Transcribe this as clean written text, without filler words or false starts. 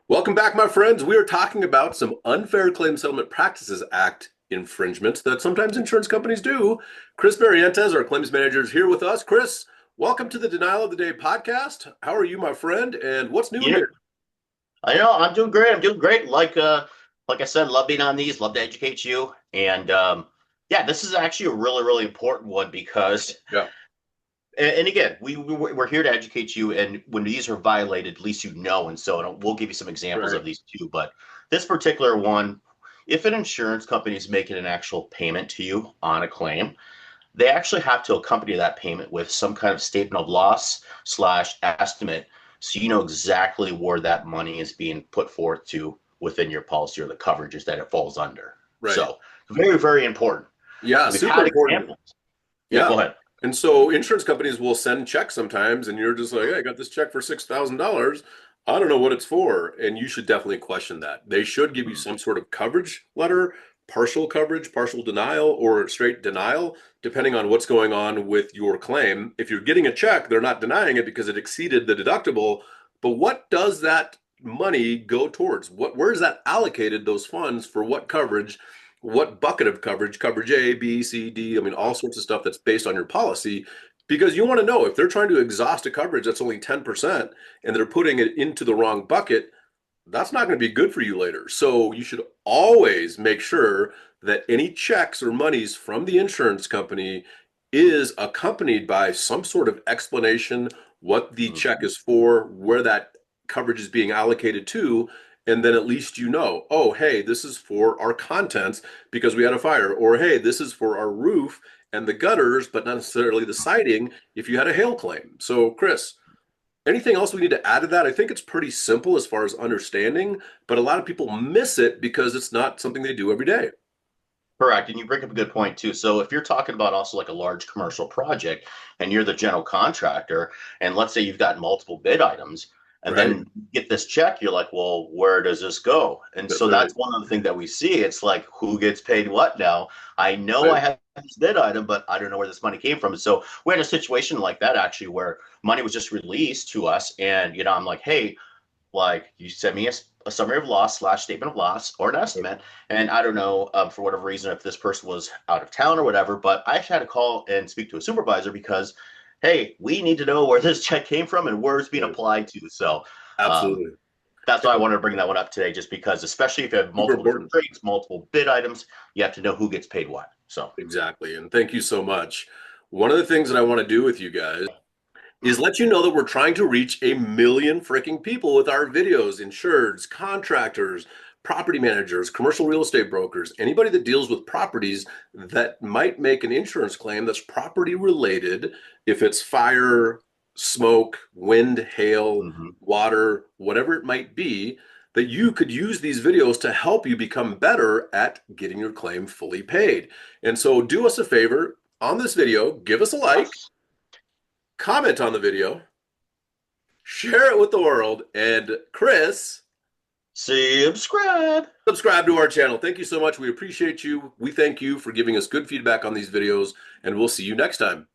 Welcome back, my friends. We are talking about some Unfair Claim Settlement Practices Act infringements that sometimes insurance companies do. Chris Barrientos, our claims manager, is here with us. Chris, welcome to the Denial of the Day podcast. How are you, my friend? And what's new in Yeah, here? I know. I'm doing great. I'm doing great. Like I said, love being on these. Love to educate you. Yeah, this is actually a really important one because, Yeah, and again, we're here to educate you. And when these are violated, at least you know. And so we'll give you some examples right. of these too. But this particular one, if an insurance company is making an actual payment to you on a claim, they actually have to accompany that payment with some kind of statement of loss slash estimate, so you know exactly where that money is being put forth to within your policy or the coverages that it falls under. Right. So very important. Yeah, We've super had important. examples. Yeah, Yeah. go ahead. And so insurance companies will send checks sometimes, and you're just like, hey, I got this check for $6,000. I don't know what it's for. And you should definitely question that. They should give you Mhm. some sort of coverage letter, partial coverage, partial denial, or straight denial, depending on what's going on with your claim. If you're getting a check, they're not denying it because it exceeded the deductible. But what does that money go towards? Where is that allocated, those funds for what coverage? What bucket of coverage, coverage A, B, C, D, I mean, all sorts of stuff that's based on your policy, because you want to know if they're trying to exhaust a coverage that's only 10% and they're putting it into the wrong bucket, that's not going to be good for you later. So you should always make sure that any checks or monies from the insurance company is accompanied by some sort of explanation what the check Mhm. is for, where that coverage is being allocated to, and then at least you know, oh, hey, this is for our contents because we had a fire, or hey, this is for our roof and the gutters, but not necessarily the siding if you had a hail claim. So, Chris, anything else we need to add to that? I think it's pretty simple as far as understanding, but a lot of people miss it because it's not something they do every day. Correct. And you bring up a good point too. So if you're talking about also like a large commercial project and you're the general contractor, and let's say you've got multiple bid items, and Right? then you get this check, you're like, well, where does this go? And That's so right. that's one of the things that we see. It's like, who gets paid what now? I know I Right. have this bid item, but I don't know where this money came from. So we had a situation like that actually where money was just released to us. And, I'm like, hey, like you send me a summary of loss slash statement of loss or an estimate, and I don't know, for whatever reason, if this person was out of town or whatever, but I actually had to call and speak to a supervisor because, hey, we need to know where this check came from and where it's being Right. applied to. So um, Absolutely. that's why I wanted to bring that one up today, just because, especially if you have Super multiple different important. trades, multiple bid items, you have to know who gets paid what. So Exactly. And thank you so much. One of the things that I want to do with you guys is let you know that we're trying to reach 1 million freaking people with our videos, insureds, contractors, property managers, commercial real estate brokers, anybody that deals with properties that might make an insurance claim that's property related, if it's fire, smoke, wind, hail, mhm. water, whatever it might be, that you could use these videos to help you become better at getting your claim fully paid. And so do us a favor on this video, give us a like, Yes. comment on the video, share it with the world, and Chris, Subscribe. subscribe to our channel. Thank you so much. We appreciate you. We thank you for giving us good feedback on these videos, and we'll see you next time.